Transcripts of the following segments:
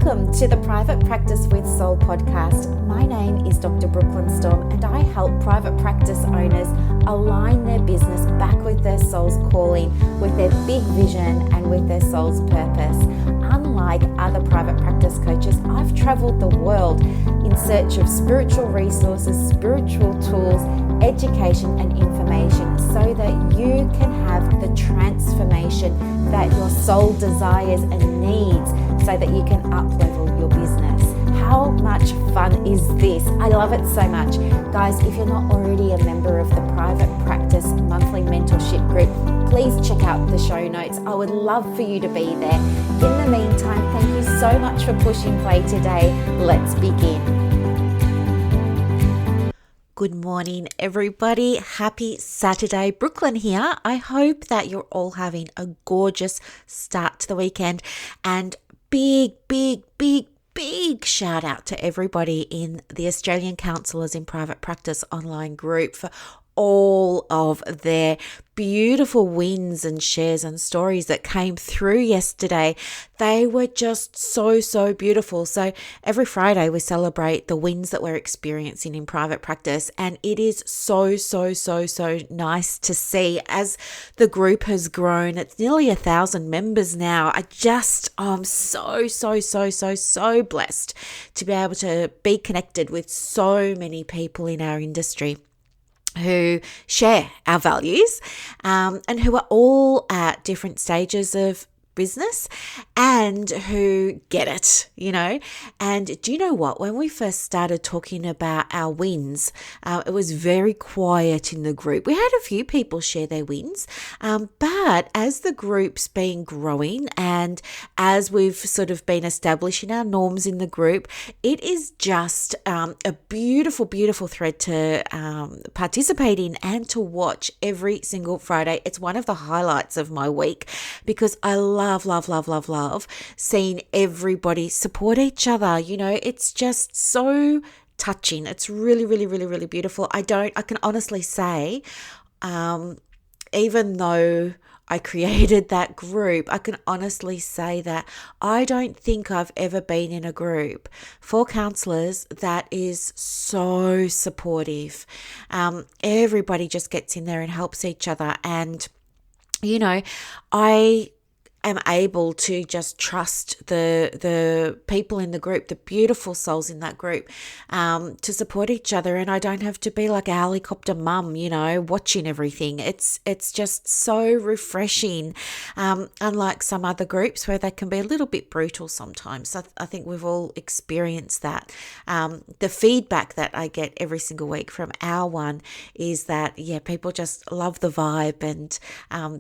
Welcome to the Private Practice with Soul podcast. My name is Dr. Brooklyn Storme, and I help private practice owners align their business back with their soul's calling, with their big vision and with their soul's purpose. Unlike other private practice coaches, I've traveled the world in search of spiritual resources, spiritual tools, education and information so that you can have the transformation that your soul desires and needs so that you can up-level your business. How much fun is this? I love it so much. Guys, if you're not already a member of the Private Practice Monthly Mentorship Group, please check out the show notes. I would love for you to be there. In the meantime, thank you so much for pushing play today. Let's begin. Good morning, everybody. Happy Saturday. Brooklyn here. I hope that you're all having a gorgeous start to the weekend, and big shout out to everybody in the Australian Counsellors in Private Practice online group for all of their beautiful wins and shares and stories that came through yesterday. They were just so beautiful. So every Friday we celebrate the wins that we're experiencing in private practice, and it is so nice to see as the group has grown. It's nearly 1,000 members now. I'm so blessed to be able to be connected with so many people in our industry who share our values and who are all at different stages of business and who get it, And do you know what? When we first started talking about our wins, it was very quiet in the group. We had a few people share their wins, but as the group's been growing and as we've sort of been establishing our norms in the group, it is just a beautiful thread to participate in and to watch every single Friday. It's one of the highlights of my week because I love seeing everybody support each other. It's just so touching. It's really beautiful. I can honestly say, even though I created that group, I can honestly say that I don't think I've ever been in a group for counsellors that is so supportive. Everybody just gets in there and helps each other. And, I am able to just trust the people in the group, the beautiful souls in that group, to support each other. And I don't have to be like a helicopter mum, watching everything. It's just so refreshing. Unlike some other groups where they can be a little bit brutal sometimes. I think we've all experienced that. The feedback that I get every single week from our one is that, people just love the vibe and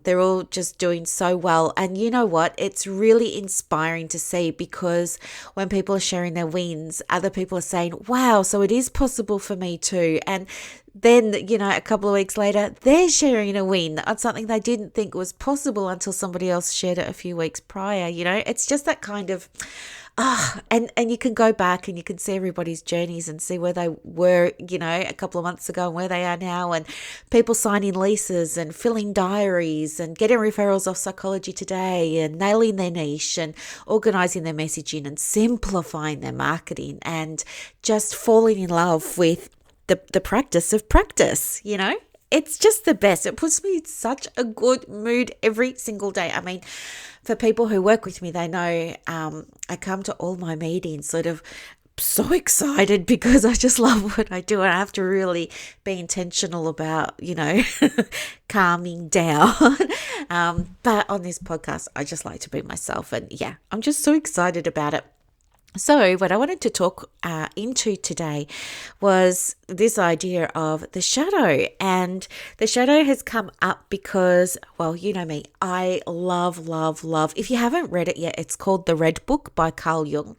they're all just doing so well. And you know what? It's really inspiring to see, because when people are sharing their wins, other people are saying, wow, so it is possible for me too. And then, a couple of weeks later, they're sharing a win on something they didn't think was possible until somebody else shared it a few weeks prior. It's just that kind of, and you can go back and you can see everybody's journeys and see where they were, a couple of months ago and where they are now, and people signing leases and filling diaries and getting referrals off Psychology Today and nailing their niche and organising their messaging and simplifying their marketing and just falling in love with the practice of practice. It's just the best. It puts me in such a good mood every single day. I mean, for people who work with me, they know I come to all my meetings sort of so excited because I just love what I do, and I have to really be intentional about, calming down. But on this podcast, I just like to be myself, and I'm just so excited about it. So what I wanted to talk into today was this idea of the shadow. And the shadow has come up because, well, you know me, I love. If you haven't read it yet, it's called The Red Book by Carl Jung.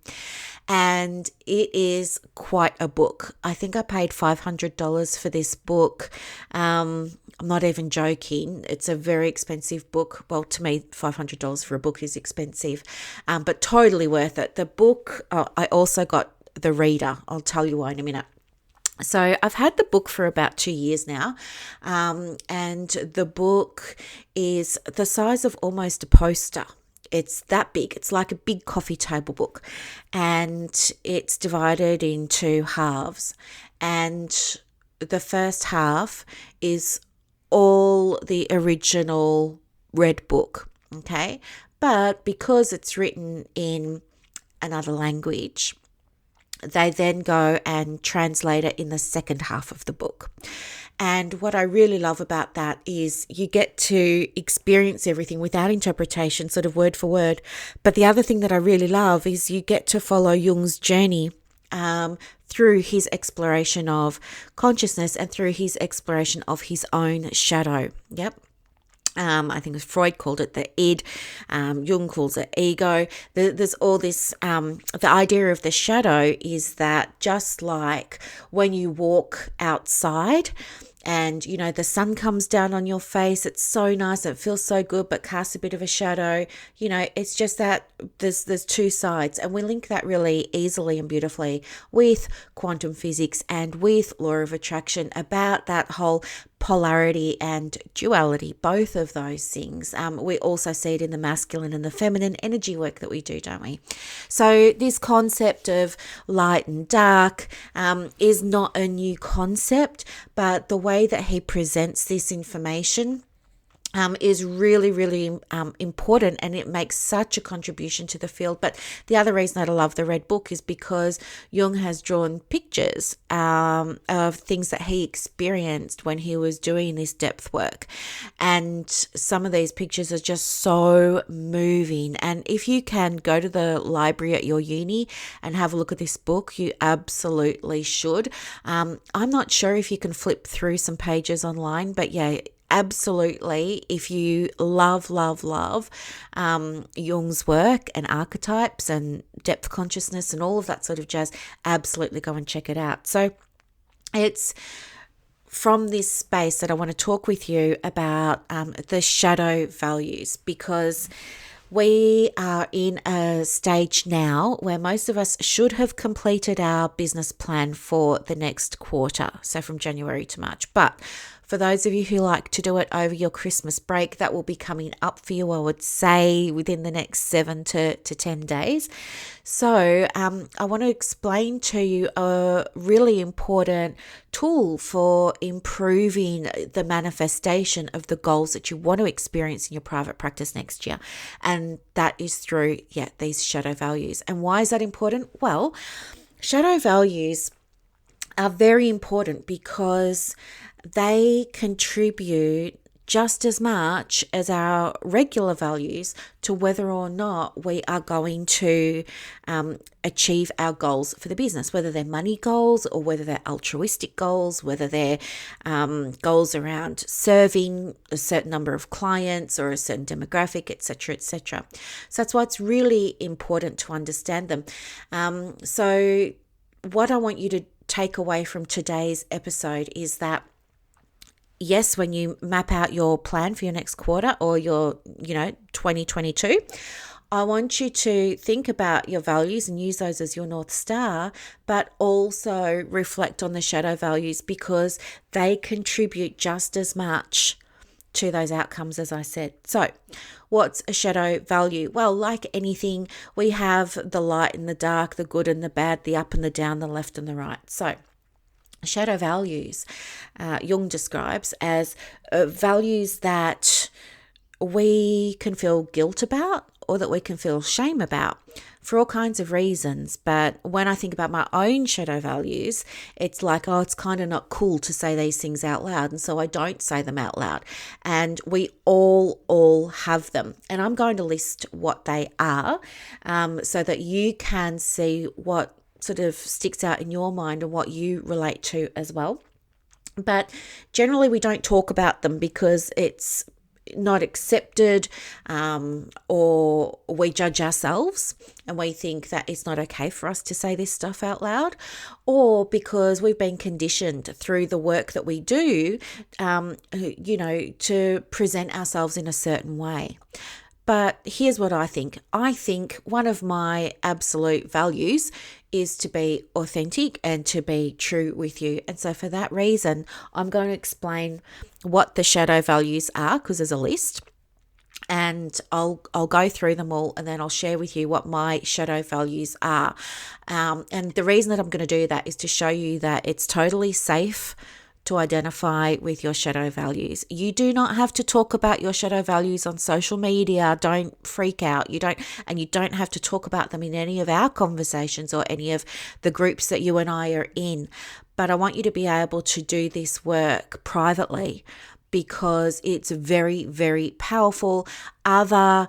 And it is quite a book. I think I paid $500 for this book. I'm not even joking. It's a very expensive book. Well, to me, $500 for a book is expensive, but totally worth it. The book, I also got the reader. I'll tell you why in a minute. So I've had the book for about 2 years now, and the book is the size of almost a poster. it's that big. It's like a big coffee table book, and it's divided into halves. And the first half is all the original red book, okay? But because it's written in another language, they then go and translate it in the second half of the book. And what I really love about that is you get to experience everything without interpretation, sort of word for word. But the other thing that I really love is you get to follow Jung's journey through his exploration of consciousness and through his exploration of his own shadow. Yep. I think Freud called it the id, Jung calls it ego. There's all this, the idea of the shadow is that just like when you walk outside and, you know, the sun comes down on your face, it's so nice, it feels so good, but casts a bit of a shadow. You know, it's just that there's two sides, and we link that really easily and beautifully with quantum physics and with law of attraction about that whole polarity and duality, both of those things. We also see it in the masculine and the feminine energy work that we do, don't we? So this concept of light and dark is not a new concept, but the way that he presents this information is really, really important, and it makes such a contribution to the field. But the other reason that I love the Red Book is because Jung has drawn pictures of things that he experienced when he was doing this depth work. And some of these pictures are just so moving. And if you can go to the library at your uni and have a look at this book, you absolutely should. I'm not sure if you can flip through some pages online, but yeah, absolutely, if you love Jung's work and archetypes and depth consciousness and all of that sort of jazz, absolutely go and check it out. So it's from this space that I want to talk with you about the shadow values, because we are in a stage now where most of us should have completed our business plan for the next quarter, so from January to March. But for those of you who like to do it over your Christmas break, that will be coming up for you, I would say, within the next 7 to 10 days. So I want to explain to you a really important tool for improving the manifestation of the goals that you want to experience in your private practice next year. And that is through, these shadow values. And why is that important? Well, shadow values are very important because they contribute just as much as our regular values to whether or not we are going to achieve our goals for the business, whether they're money goals or whether they're altruistic goals, whether they're goals around serving a certain number of clients or a certain demographic, etc., etc. So that's why it's really important to understand them. So what I want you to take away from today's episode is that yes, when you map out your plan for your next quarter or your, 2022, I want you to think about your values and use those as your North Star, but also reflect on the shadow values because they contribute just as much to those outcomes, as I said. So what's a shadow value? Well, like anything, we have the light and the dark, the good and the bad, the up and the down, the left and the right. So shadow values, Jung describes as values that we can feel guilt about or that we can feel shame about for all kinds of reasons. But when I think about my own shadow values, it's like, it's kind of not cool to say these things out loud. And so I don't say them out loud. And we all have them. And I'm going to list what they are so that you can see what sort of sticks out in your mind and what you relate to as well. But generally we don't talk about them because it's not accepted, or we judge ourselves and we think that it's not okay for us to say this stuff out loud, or because we've been conditioned through the work that we do, to present ourselves in a certain way. But here's what I think. I think one of my absolute values is to be authentic and to be true with you. And so for that reason, I'm going to explain what the shadow values are, because there's a list. and I'll go through them all, and then I'll share with you what my shadow values are. And the reason that I'm going to do that is to show you that it's totally safe to identify with your shadow values. You do not have to talk about your shadow values on social media. Don't freak out. You don't have to talk about them in any of our conversations or any of the groups that you and I are in. But I want you to be able to do this work privately, because it's very, very powerful. Other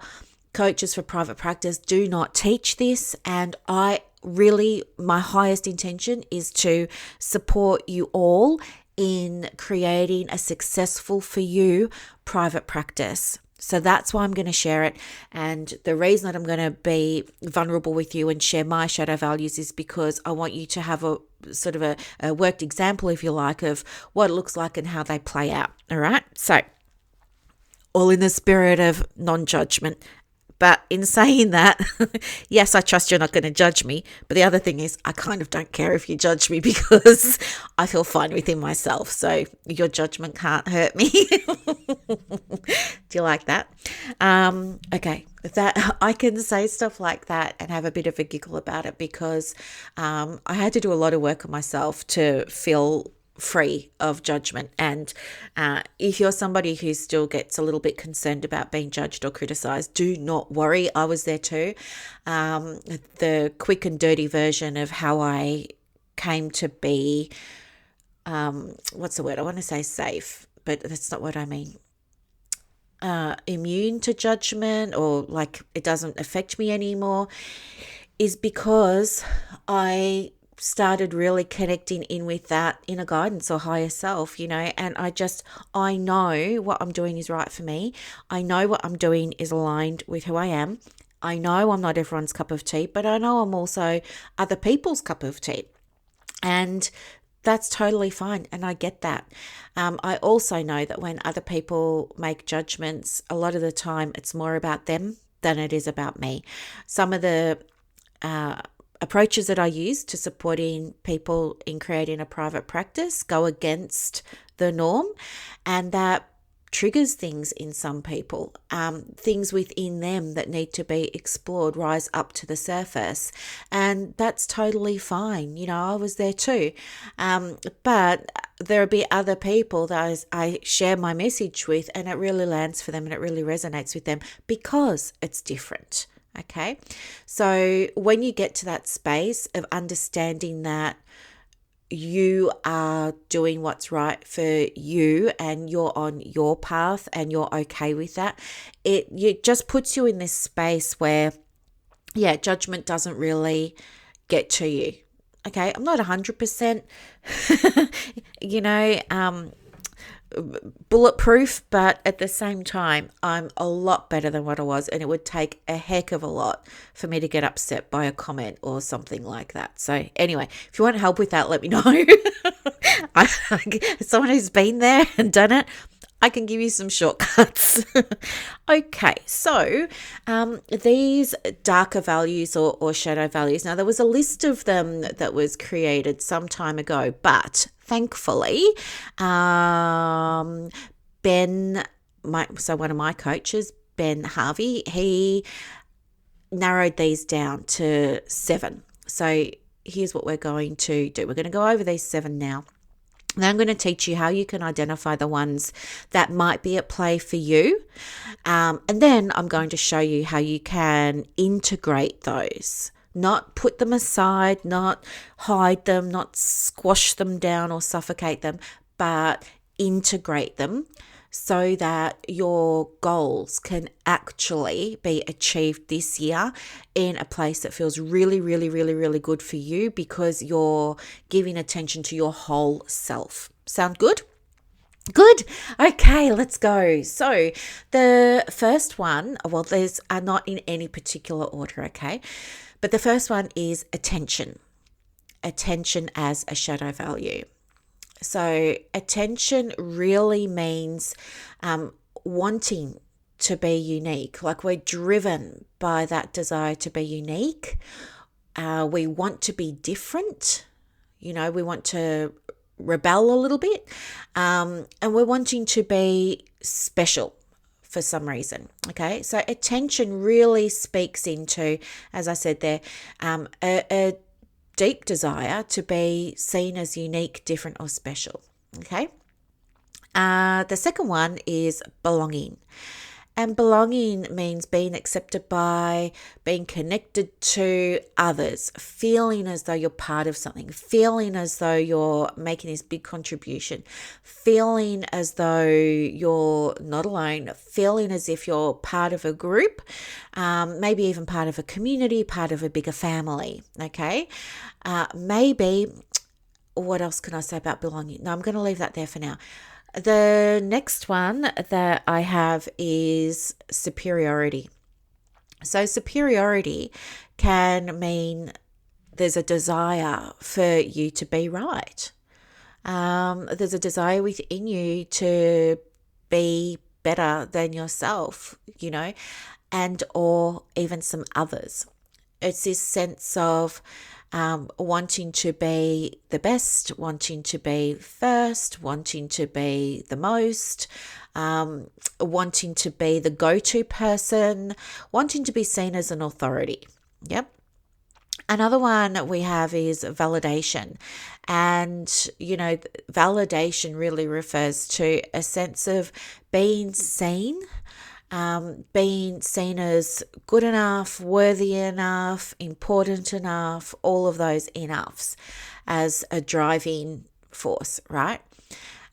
coaches for private practice do not teach this, and my highest intention is to support you all in creating a successful for you private practice. So that's why I'm going to share it. And the reason that I'm going to be vulnerable with you and share my shadow values is because I want you to have a sort of a worked example, if you like, of what it looks like and how they play out. All right. So all in the spirit of non-judgment. But in saying that, yes, I trust you're not going to judge me. But the other thing is, I kind of don't care if you judge me, because I feel fine within myself. So your judgment can't hurt me. Do you like that? Okay, that I can say stuff like that and have a bit of a giggle about it, because I had to do a lot of work on myself to feel free of judgment. And if you're somebody who still gets a little bit concerned about being judged or criticized, do not worry. I was there too. The quick and dirty version of how I came to be, what's the word? I want to say safe, but that's not what I mean. Immune to judgment, or like it doesn't affect me anymore, is because I started really connecting in with that inner guidance or higher self, and I know what I'm doing is right for me. I know what I'm doing is aligned with who I am. I know I'm not everyone's cup of tea, but I know I'm also other people's cup of tea. And that's totally fine, and I get that. I also know that when other people make judgments, a lot of the time it's more about them than it is about me. Some of the approaches that I use to supporting people in creating a private practice go against the norm, and that triggers things in some people. Things within them that need to be explored rise up to the surface, and that's totally fine. I was there too. But there'll be other people that I share my message with, and it really lands for them and it really resonates with them because it's different. Okay, so when you get to that space of understanding that you are doing what's right for you and you're on your path and you're okay with that, it just puts you in this space where, judgment doesn't really get to you. Okay, I'm not 100%, bulletproof, but at the same time, I'm a lot better than what I was, and it would take a heck of a lot for me to get upset by a comment or something like that. So anyway, if you want help with that, let me know. Someone who's been there and done it, I can give you some shortcuts. Okay, so these darker values or shadow values. Now, there was a list of them that was created some time ago, but thankfully, one of my coaches, Ben Harvey, he narrowed these down to 7. So here's what we're going to do. We're going to go over these 7 now. Then I'm going to teach you how you can identify the ones that might be at play for you. And then I'm going to show you how you can integrate those. Not put them aside, not hide them, not squash them down or suffocate them, but integrate them so that your goals can actually be achieved this year in a place that feels really, really, really, really good for you, because you're giving attention to your whole self. Sound good? Good. Okay, let's go. So the first one, these are not in any particular order, okay? But the first one is attention. Attention as a shadow value. So attention really means wanting to be unique. Like, we're driven by that desire to be unique. We want to be different. We want to rebel a little bit. And we're wanting to be special for some reason. Okay, so attention really speaks into, as I said there, a deep desire to be seen as unique, different, or special. Okay. The second one is belonging. And belonging means being accepted by, being connected to others, feeling as though you're part of something, feeling as though you're making this big contribution, feeling as though you're not alone, feeling as if you're part of a group, maybe even part of a community, part of a bigger family. Okay. Maybe, what else can I say about belonging? No, I'm going to leave that there for now. The next one that I have is superiority. So superiority can mean there's a desire for you to be right. There's a desire within you to be better than yourself, and or even some others. It's this sense of wanting to be the best, wanting to be first, wanting to be the most, wanting to be the go-to person, wanting to be seen as an authority. Yep. Another one we have is validation. And, validation really refers to a sense of being seen as good enough, worthy enough, important enough, all of those enoughs as a driving force, right?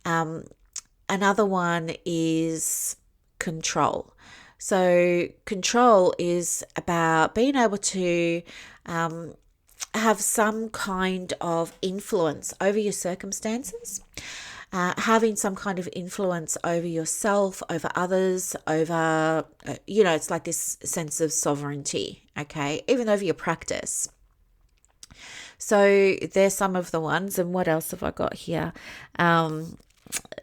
Another one is control. So control is about being able to have some kind of influence over your circumstances. Having some kind of influence over yourself, over others, over, it's like this sense of sovereignty, okay, even over your practice. So there's some of the ones. And what else have I got here?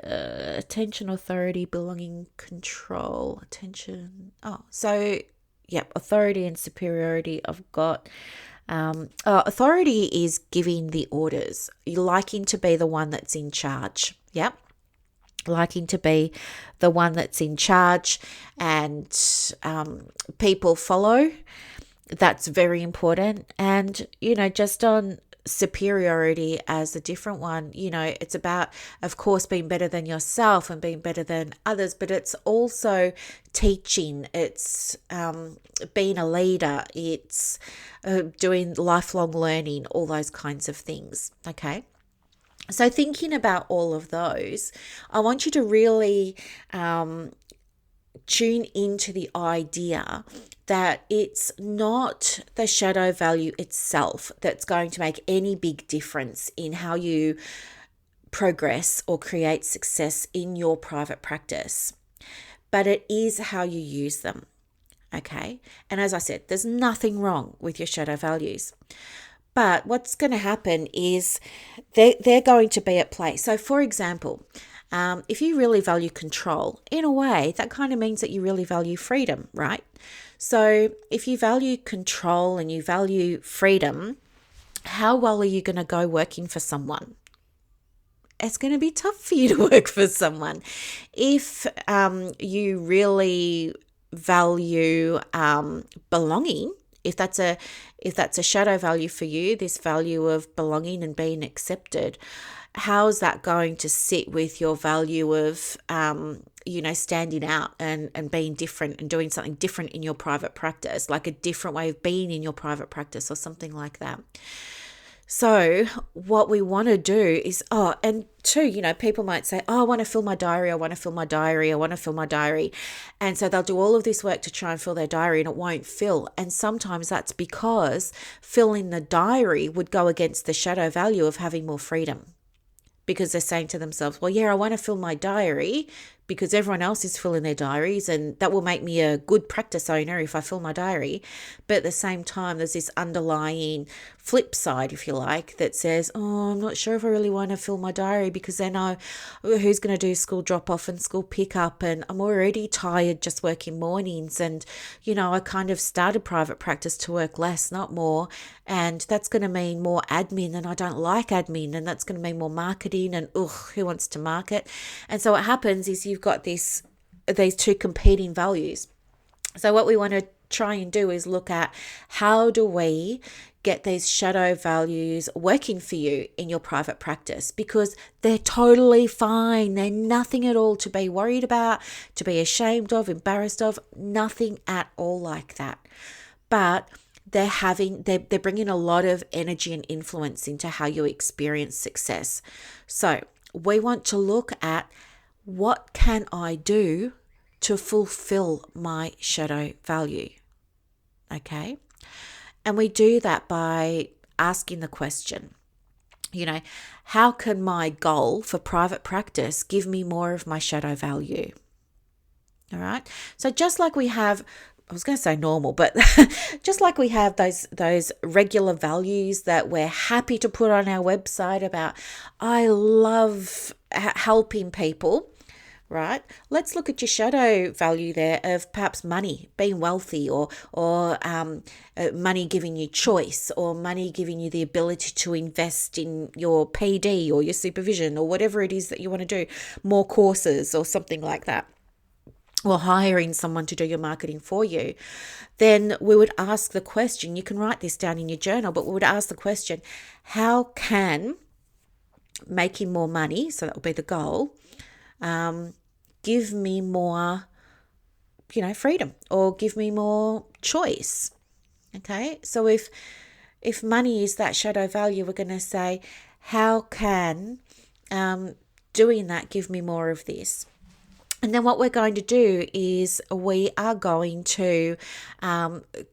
Attention, authority, belonging, control, attention. Authority and superiority I've got. Authority is giving the orders. You're liking to be the one that's in charge. Yep. Liking to be the one that's in charge and people follow. That's very important. And, just on superiority as a different one, it's about, of course, being better than yourself and being better than others, but it's also teaching, it's being a leader, it's doing lifelong learning, all those kinds of things. Okay. So thinking about all of those, I want you to really tune into the idea that it's not the shadow value itself that's going to make any big difference in how you progress or create success in your private practice, but it is how you use them. Okay. And as I said, there's nothing wrong with your shadow values. But what's going to happen is they're going to be at play. So, for example, if you really value control, in a way, that kind of means that you really value freedom, right? So if you value control and you value freedom, how well are you going to go working for someone? It's going to be tough for you to work for someone. If you really value belonging, if that's a shadow value for you, this value of belonging and being accepted, how's that going to sit with your value of standing out and being different and doing something different in your private practice, like a different way of being in your private practice or something like that? So what we want to do is, and two, people might say, I want to fill my diary. I want to fill my diary. I want to fill my diary. And so they'll do all of this work to try and fill their diary and it won't fill. And sometimes that's because filling the diary would go against the shadow value of having more freedom. Because they're saying to themselves, well, yeah, I want to fill my diary because everyone else is filling their diaries and that will make me a good practice owner if I fill my diary. But at the same time, there's this underlying flip side, if you like, that says, I'm not sure if I really want to fill my diary because then who's going to do school drop off and school pick up, and I'm already tired just working mornings, and I kind of started private practice to work less, not more, and that's going to mean more admin, and I don't like admin, and that's going to mean more marketing, and who wants to market? And so what happens is you've got this these two competing values. So what we want to try and do is look at how do we get these shadow values working for you in your private practice, because they're totally fine. They're nothing at all to be worried about, to be ashamed of, embarrassed of, nothing at all like that. But they're bringing a lot of energy and influence into how you experience success. So we want to look at, what can I do to fulfill my shadow value? Okay. And we do that by asking the question, how can my goal for private practice give me more of my shadow value? All right. So just like we have, I was going to say normal, but just like we have those regular values that we're happy to put on our website about, I love helping people, right? Let's look at your shadow value there of perhaps money, being wealthy, or money giving you choice, or money giving you the ability to invest in your PD or your supervision or whatever it is that you want to do, more courses or something like that, or hiring someone to do your marketing for you. Then we would ask the question, you can write this down in your journal, but we would ask the question, how can making more money, so that will be the goal, give me more, freedom, or give me more choice? Okay, so if money is that shadow value, we're going to say, how can doing that give me more of this? And then what we're going to do is we are going to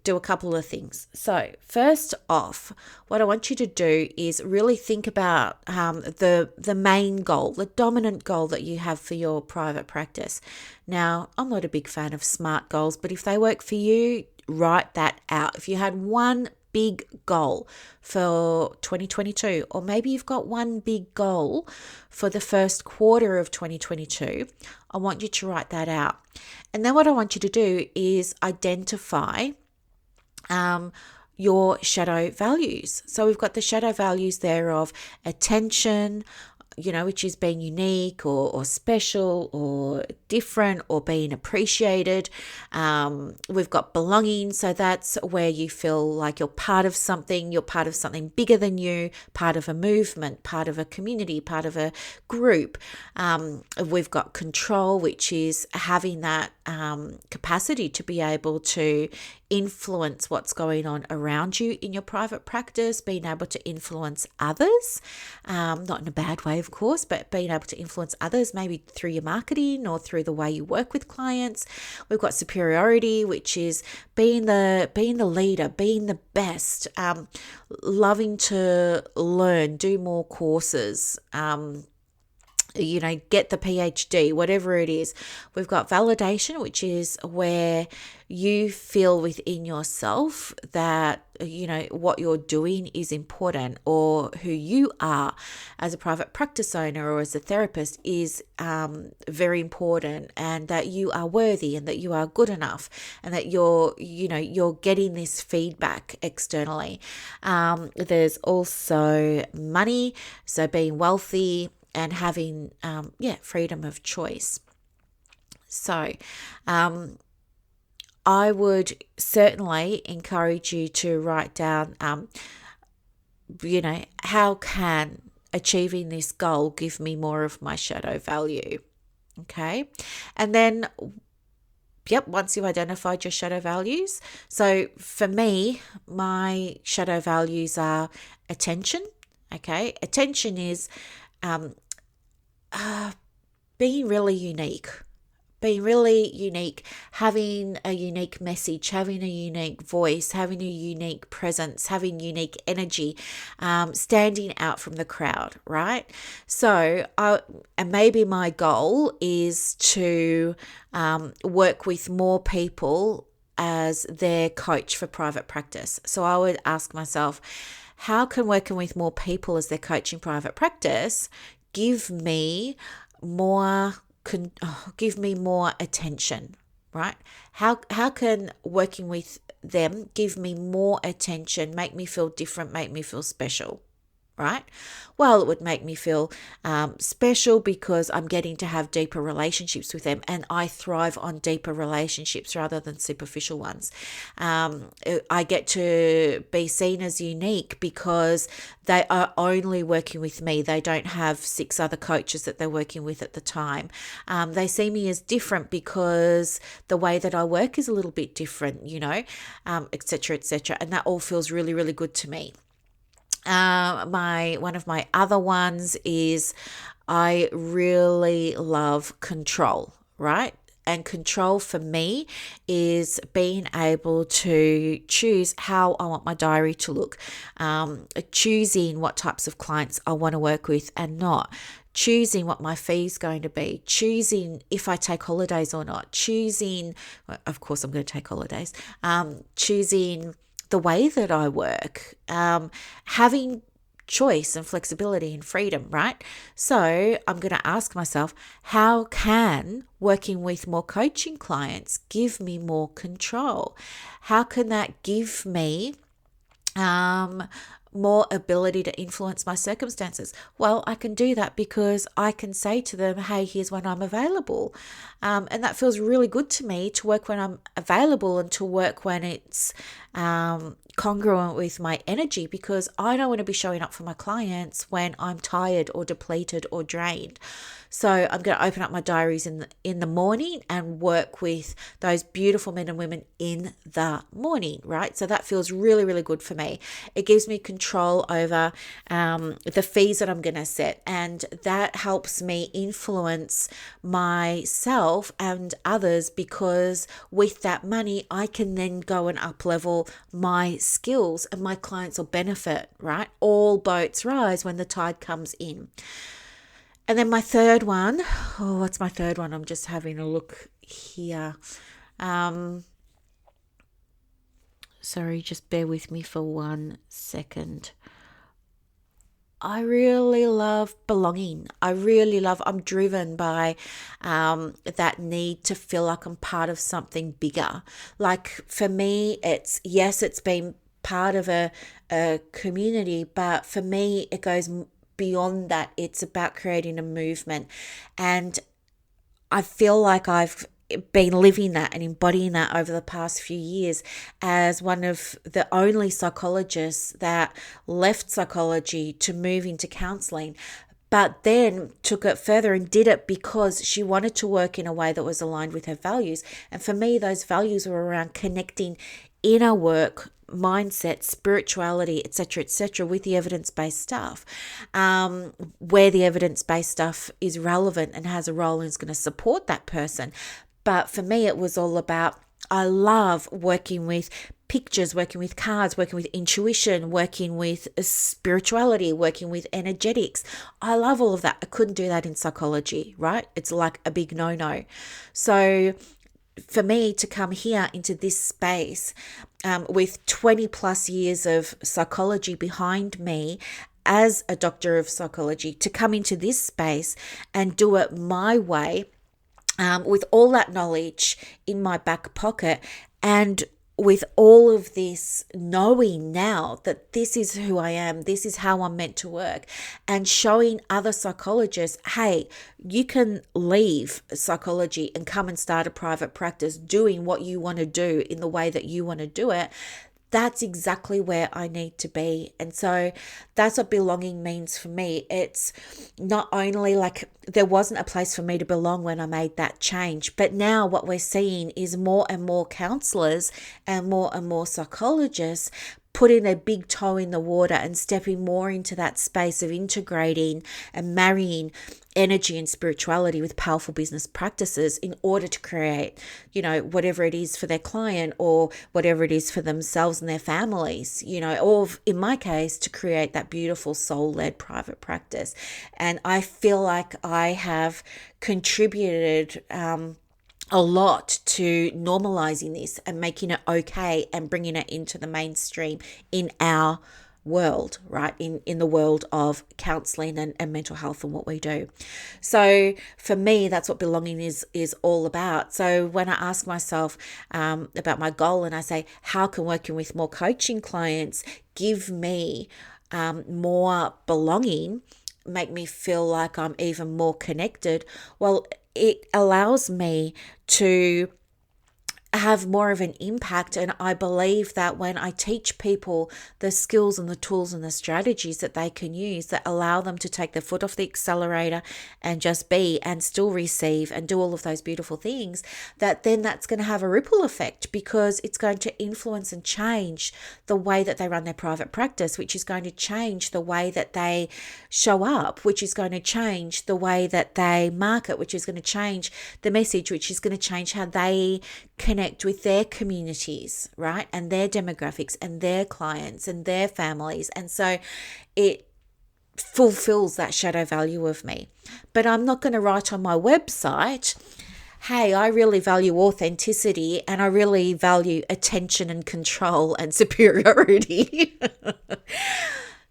do a couple of things. So first off, what I want you to do is really think about the main goal, the dominant goal that you have for your private practice. Now, I'm not a big fan of SMART goals, but if they work for you, write that out. If you had one big goal for 2022, or maybe you've got one big goal for the first quarter of 2022, I want you to write that out. And then what I want you to do is identify your shadow values. So we've got the shadow values there of attention, which is being unique or special or different or being appreciated. We've got belonging. So that's where you feel like you're part of something bigger than you, part of a movement, part of a community, part of a group. We've got control, which is having that capacity to be able to influence what's going on around you in your private practice, being able to influence others, not in a bad way, of course, but being able to influence others, maybe through your marketing or through the way you work with clients. We've got superiority, which is being the leader, being the best, loving to learn, do more courses, get the PhD, whatever it is. We've got validation, which is where you feel within yourself that, what you're doing is important, or who you are as a private practice owner or as a therapist is very important, and that you are worthy and that you are good enough, and that you're getting this feedback externally. There's also money, so being wealthy and having freedom of choice. So I would certainly encourage you to write down how can achieving this goal give me more of my shadow value? Okay. And then once you've identified your shadow values. So for me, my shadow values are attention. Okay. Attention is being really unique, having a unique message, having a unique voice, having a unique presence, having unique energy, standing out from the crowd, right? So and maybe my goal is to work with more people as their coach for private practice. So I would ask myself, how can working with more people as their coach in private practice give me more attention, right? How can working with them give me more attention, make me feel different, make me feel special, right? Well, it would make me feel special because I'm getting to have deeper relationships with them, and I thrive on deeper relationships rather than superficial ones. I get to be seen as unique because they are only working with me. They don't have 6 other coaches that they're working with at the time. They see me as different because the way that I work is a little bit different, etc., etc. And that all feels really, really good to me. One of my other ones is I really love control, right? And control for me is being able to choose how I want my diary to look, choosing what types of clients I want to work with and not, choosing what my fee is going to be, choosing if I take holidays or not, choosing, well, of course I'm going to take holidays, choosing the way that I work, having choice and flexibility and freedom, right? So I'm going to ask myself, how can working with more coaching clients give me more control? How can that give me more ability to influence my circumstances? Well, I can do that because I can say to them, hey, here's when I'm available. And that feels really good to me, to work when I'm available and to work when it's congruent with my energy, because I don't want to be showing up for my clients when I'm tired or depleted or drained. So I'm going to open up my diaries in the morning and work with those beautiful men and women in the morning, right? So that feels really, really good for me. It gives me control over the fees that I'm going to set, and that helps me influence myself and others, because with that money, I can then go and up level my skills and my clients will benefit, right? All boats rise when the tide comes in. And then my third one, what's my third one? I'm just having a look here. Sorry, just bear with me for 1 second. I really love belonging. I'm driven by that need to feel like I'm part of something bigger. Like for me, it's been part of a community, but for me, it goes beyond that. It's about creating a movement. And I feel like I've been living that and embodying that over the past few years as one of the only psychologists that left psychology to move into counselling, but then took it further and did it because she wanted to work in a way that was aligned with her values. And for me, those values were around connecting inner work, mindset, spirituality, etc., with the evidence-based stuff, where the evidence-based stuff is relevant and has a role and is going to support that person. But for me, it was all about, I love working with pictures, working with cards, working with intuition, working with spirituality, working with energetics. I love all of that. I couldn't do that in psychology, right? It's like a big no-no. So for me to come here into this space with 20 plus years of psychology behind me as a doctor of psychology, to come into this space and do it my way, with all that knowledge in my back pocket, and with all of this knowing now that this is who I am, this is how I'm meant to work, and showing other psychologists, hey, you can leave psychology and come and start a private practice doing what you want to do in the way that you want to do it. That's exactly where I need to be. And so that's what belonging means for me. It's not only like there wasn't a place for me to belong when I made that change, but now what we're seeing is more and more counsellors and more psychologists putting their big toe in the water and stepping more into that space of integrating and marrying energy and spirituality with powerful business practices in order to create, whatever it is for their client or whatever it is for themselves and their families, or in my case, to create that beautiful soul-led private practice. And I feel like I have contributed a lot to normalizing this and making it okay and bringing it into the mainstream in our world, right? In the world of counseling and mental health and what we do. So for me, that's what belonging is all about. So when I ask myself about my goal and I say, how can working with more coaching clients give me more belonging, make me feel like I'm even more connected, well, it allows me to have more of an impact. And I believe that when I teach people the skills and the tools and the strategies that they can use that allow them to take their foot off the accelerator and just be and still receive and do all of those beautiful things, that then that's going to have a ripple effect, because it's going to influence and change the way that they run their private practice, which is going to change the way that they show up, which is going to change the way that they market, which is going to change the message, which is going to change how they connect with their communities, right? And their demographics and their clients and their families. And so it fulfills that shadow value of me. But I'm not going to write on my website, hey, I really value authenticity and I really value attention and control and superiority.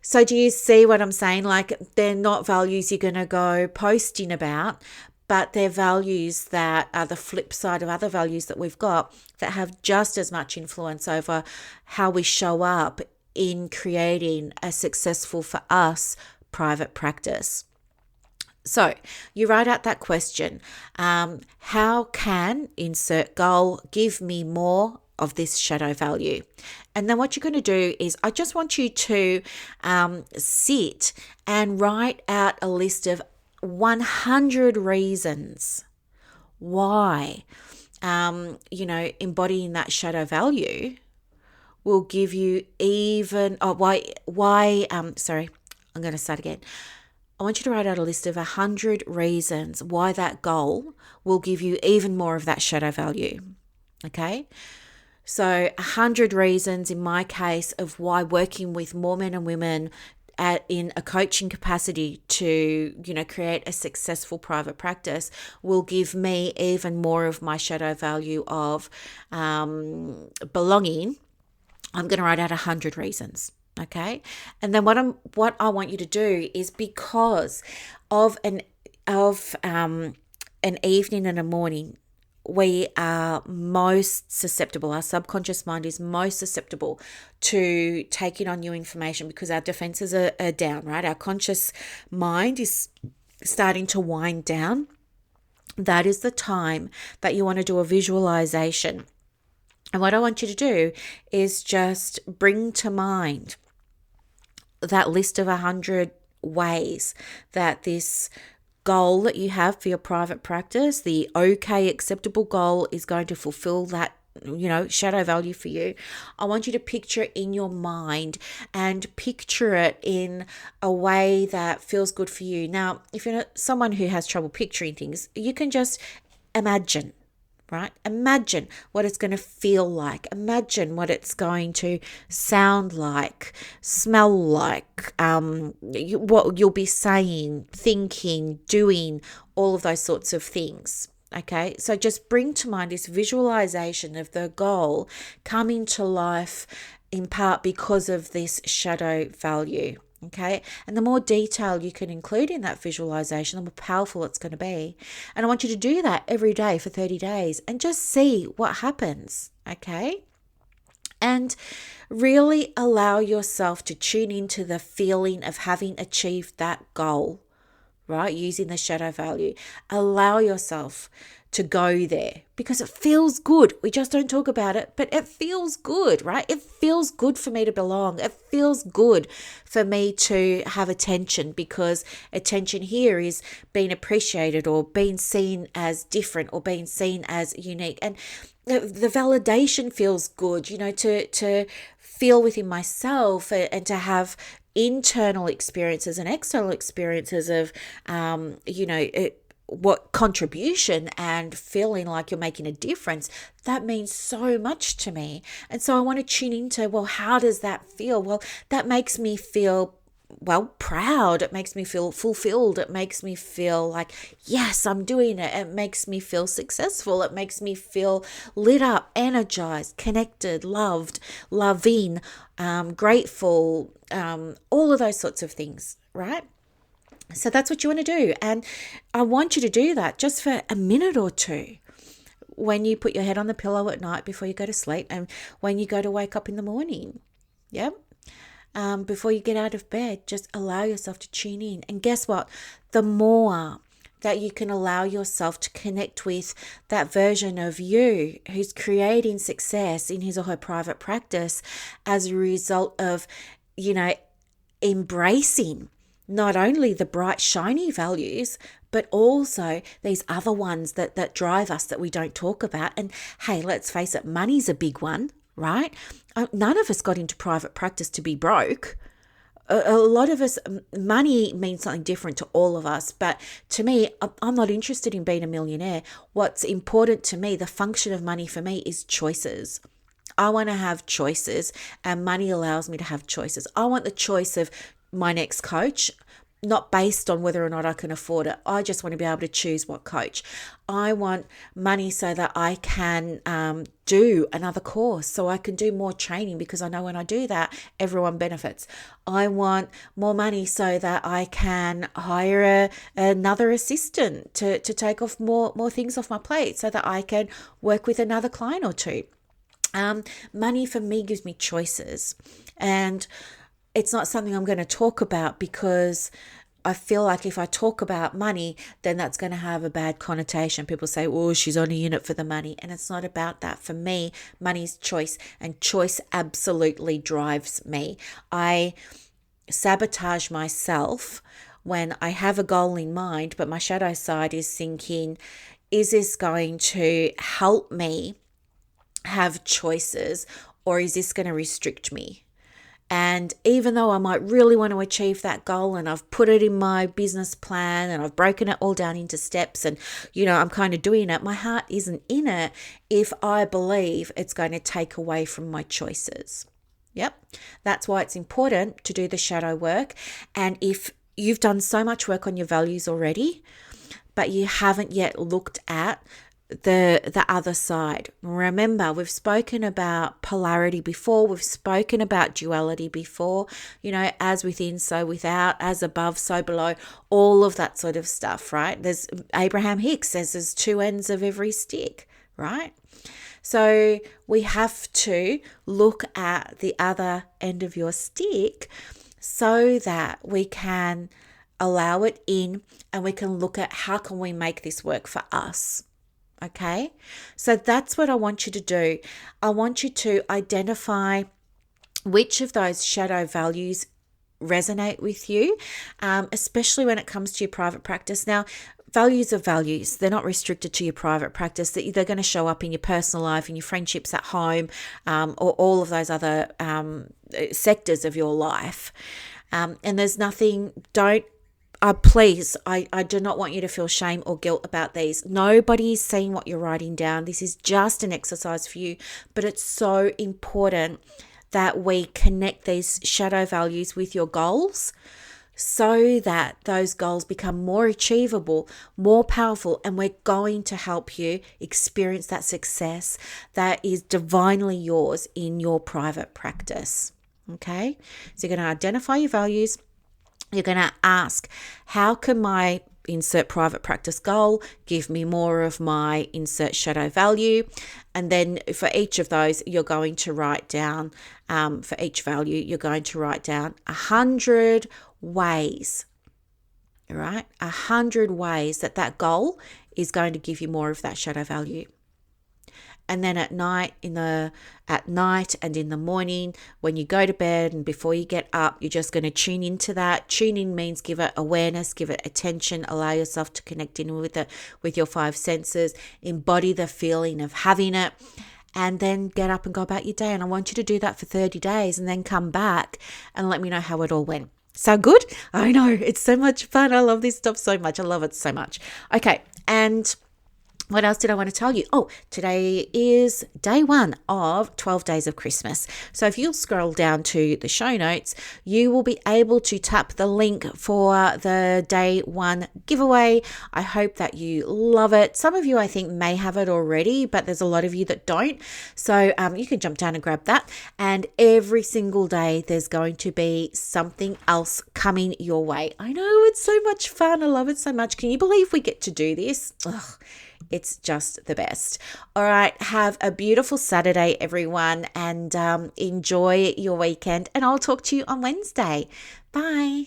So do you see what I'm saying? Like, they're not values you're going to go posting about, but they're values that are the flip side of other values that we've got that have just as much influence over how we show up in creating a successful for us private practice. So you write out that question, how can insert goal give me more of this shadow value? And then what you're going to do is I just want you to sit and write out a list of 100 reasons why, embodying that shadow value will give you even, I'm going to start again. I want you to write out a list of 100 reasons why that goal will give you even more of that shadow value. Okay. So 100 reasons in my case of why working with more men and women in a coaching capacity to, create a successful private practice will give me even more of my shadow value of belonging. I'm going to write out 100 reasons. Okay. And then what I want you to do is, because of an evening and a morning, we are most susceptible, our subconscious mind is most susceptible to taking on new information because our defenses are down, right? Our conscious mind is starting to wind down. That is the time that you want to do a visualization. And what I want you to do is just bring to mind that list of 100 ways that this goal that you have for your private practice, the okay, acceptable goal, is going to fulfill that, shadow value for you. I want you to picture it in your mind and picture it in a way that feels good for you. Now, if you're not someone who has trouble picturing things, you can just imagine. Right? Imagine what it's going to feel like. Imagine what it's going to sound like, smell like, what you'll be saying, thinking, doing, all of those sorts of things. Okay, so just bring to mind this visualization of the goal coming to life in part because of this shadow value. Okay, and the more detail you can include in that visualization, the more powerful it's going to be. And I want you to do that every day for 30 days and just see what happens. Okay, and really allow yourself to tune into the feeling of having achieved that goal, right? Using the shadow value. Allow yourself to go there because it feels good. We just don't talk about it, but it feels good, right? It feels good for me to belong. It feels good for me to have attention, because attention here is being appreciated or being seen as different or being seen as unique. And the validation feels good, to feel within myself and to have internal experiences and external experiences of, what contribution and feeling like you're making a difference. That means so much to me. And so I want to tune into, well, how does that feel? Well, that makes me feel, proud. It makes me feel fulfilled. It makes me feel like, yes, I'm doing it. It makes me feel successful. It makes me feel lit up, energized, connected, loved, loving, grateful, all of those sorts of things, right? So that's what you want to do. And I want you to do that just for a minute or two when you put your head on the pillow at night before you go to sleep and when you go to wake up in the morning. Yep. before you get out of bed. Just allow yourself to tune in. And guess what? The more that you can allow yourself to connect with that version of you who's creating success in his or her private practice as a result of, embracing not only the bright, shiny values, but also these other ones that drive us that we don't talk about. And hey, let's face it, money's a big one, right? None of us got into private practice to be broke. A lot of us, money means something different to all of us. But to me, I'm not interested in being a millionaire. What's important to me, the function of money for me, is choices. I want to have choices, and money allows me to have choices. I want the choice of my next coach, not based on whether or not I can afford it. I just want to be able to choose what coach. I want money so that I can do another course, so I can do more training, because I know when I do that, everyone benefits. I want more money so that I can hire another assistant to take off more things off my plate, so that I can work with another client or two. Money for me gives me choices, and it's not something I'm going to talk about because I feel like if I talk about money, then that's going to have a bad connotation. People say, oh, she's only in it for the money. And it's not about that. For me, money's choice, and choice absolutely drives me. I sabotage myself when I have a goal in mind, but my shadow side is thinking, is this going to help me have choices, or is this going to restrict me? And even though I might really want to achieve that goal, and I've put it in my business plan and I've broken it all down into steps, and, I'm kind of doing it, my heart isn't in it if I believe it's going to take away from my choices. Yep. That's why it's important to do the shadow work. And if you've done so much work on your values already, but you haven't yet looked at the other side. Remember, we've spoken about polarity before. We've spoken about duality before, as within, so without, as above, so below, all of that sort of stuff, right? There's Abraham Hicks says there's two ends of every stick, right? So we have to look at the other end of your stick so that we can allow it in, and we can look at how can we make this work for us. Okay, so that's what I want you to do. I want you to identify which of those shadow values resonate with you, especially when it comes to your private practice. Now, values are values. They're not restricted to your private practice. They're going to show up in your personal life, in your friendships at home, or all of those other sectors of your life. And there's nothing, please, I do not want you to feel shame or guilt about these. Nobody's seeing what you're writing down. This is just an exercise for you, but it's so important that we connect these shadow values with your goals so that those goals become more achievable, more powerful, and we're going to help you experience that success that is divinely yours in your private practice. Okay? So you're going to identify your values. You're going to ask, how can my insert private practice goal give me more of my insert shadow value? And then for each of those, you're going to write down, for each value, you're going to write down 100 ways, all right? 100 ways that goal is going to give you more of that shadow value. And then at night and in the morning, when you go to bed and before you get up, you're just going to tune into that. Tune in means give it awareness, give it attention, allow yourself to connect in with it, with your five senses, embody the feeling of having it, and then get up and go about your day. And I want you to do that for 30 days and then come back and let me know how it all went. Sound good? I know, it's so much fun. I love this stuff so much. I love it so much. Okay, and what else did I want to tell you? Oh, today is day 1 of 12 days of Christmas. So if you'll scroll down to the show notes, you will be able to tap the link for the day 1 giveaway. I hope that you love it. Some of you, I think, may have it already, but there's a lot of you that don't. So you can jump down and grab that. And every single day, there's going to be something else coming your way. I know, it's so much fun. I love it so much. Can you believe we get to do this? Ugh. It's just the best. All right, have a beautiful Saturday, everyone, and enjoy your weekend. And I'll talk to you on Wednesday. Bye.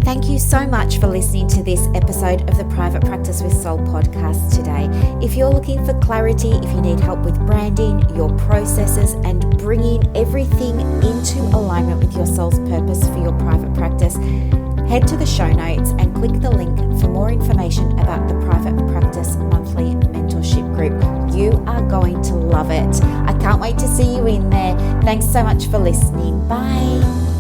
Thank you so much for listening to this episode of the Private Practice with Soul podcast today. If you're looking for clarity, if you need help with branding, your processes, and bringing everything into alignment with your soul's purpose for your private practice, head to the show notes and click the link for more information about the Private Practice Monthly Mentorship Group. You are going to love it. I can't wait to see you in there. Thanks so much for listening. Bye.